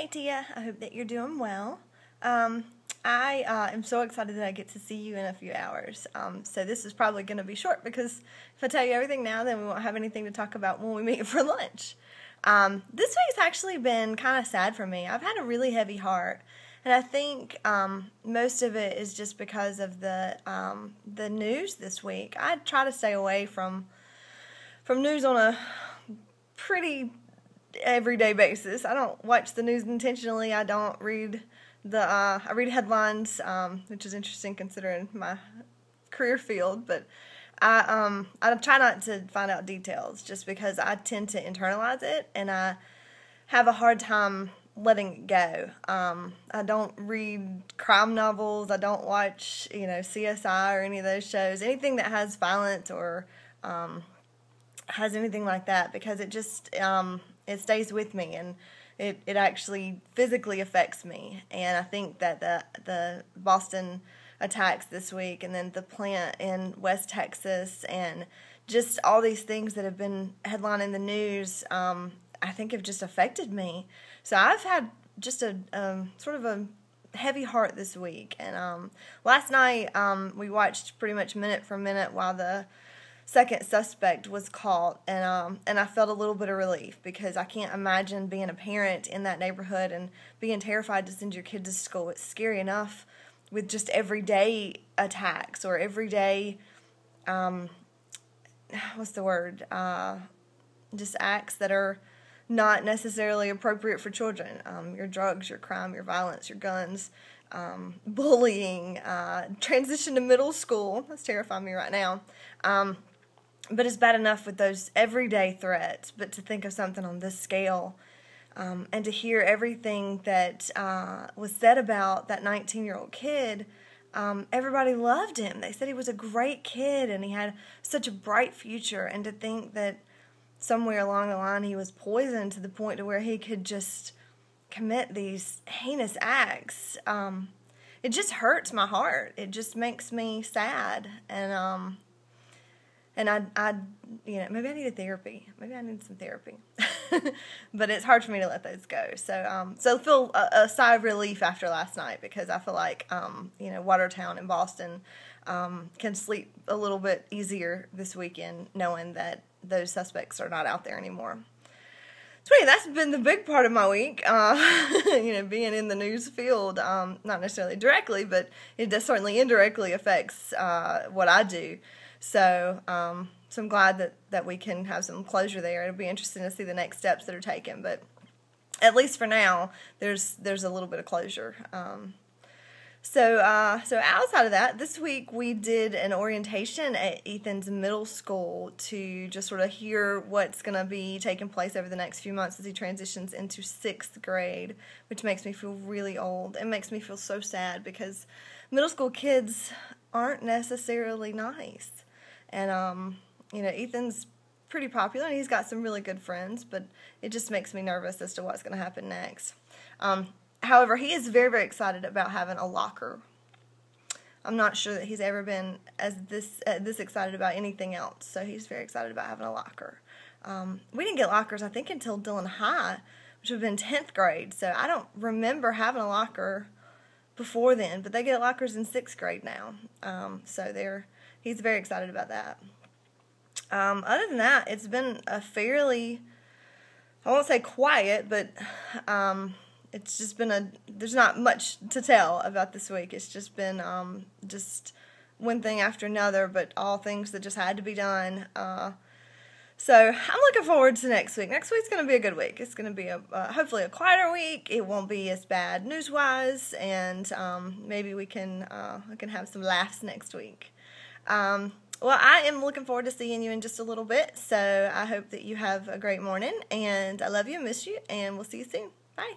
Hey Tia, I hope that you're doing well. I am so excited that I get to see you in a few hours. So this is probably going to be short because if I tell you everything now, then we won't have anything to talk about when we meet for lunch. This week's actually been kind of sad for me. I've had a really heavy heart, and I think most of it is just because of the news this week. I try to stay away from news on a pretty everyday basis. I don't watch the news intentionally. I don't read I read headlines, which is interesting considering my career field, but I try not to find out details just because I tend to internalize it and I have a hard time letting it go. I don't read crime novels. I don't watch, CSI or any of those shows, anything that has violence or has anything like that, because it just it stays with me and it actually physically affects me. And I think that the Boston attacks this week and then the plant in West Texas and just all these things that have been headlining the news, I think have just affected me. So I've had just a sort of a heavy heart this week. And last night we watched pretty much minute for minute while the second suspect was caught, and I felt a little bit of relief because I can't imagine being a parent in that neighborhood and being terrified to send your kid to school. It's scary enough with just everyday attacks or everyday, just acts that are not necessarily appropriate for children. Your drugs, your crime, your violence, your guns, bullying, transition to middle school. That's terrifying me right now. But it's bad enough with those everyday threats, but to think of something on this scale, and to hear everything that was said about that 19-year-old kid, everybody loved him. They said he was a great kid and he had such a bright future, and to think that somewhere along the line he was poisoned to the point to where he could just commit these heinous acts, it just hurts my heart. It just makes me sad, and I maybe I need a therapy. Maybe I need some therapy. But it's hard for me to let those go. So I feel a sigh of relief after last night, because I feel like, Watertown and Boston can sleep a little bit easier this weekend knowing that those suspects are not out there anymore. So anyway, that's been the big part of my week, being in the news field, not necessarily directly, but it does certainly indirectly affects what I do. So I'm glad that we can have some closure there. It'll be interesting to see the next steps that are taken, but at least for now, there's a little bit of closure. So outside of that, this week we did an orientation at Ethan's middle school to just sort of hear what's going to be taking place over the next few months as he transitions into 6th grade, which makes me feel really old. It makes me feel so sad because middle school kids aren't necessarily nice. And, Ethan's pretty popular and he's got some really good friends, but it just makes me nervous as to what's going to happen next. However, he is very, very excited about having a locker. I'm not sure that he's ever been this excited about anything else, so he's very excited about having a locker. We didn't get lockers, I think, until Dillon High, which would have been 10th grade, so I don't remember having a locker before then, but they get lockers in 6th grade now, he's very excited about that. Other than that, it's been a fairly, I won't say quiet, but it's just been there's not much to tell about this week. It's just been just one thing after another, but all things that just had to be done. So I'm looking forward to next week. Next week's going to be a good week. It's going to be hopefully a quieter week. It won't be as bad news-wise, and maybe we can have some laughs next week. Well, I am looking forward to seeing you in just a little bit, so I hope that you have a great morning, and I love you and miss you, and we'll see you soon. Bye.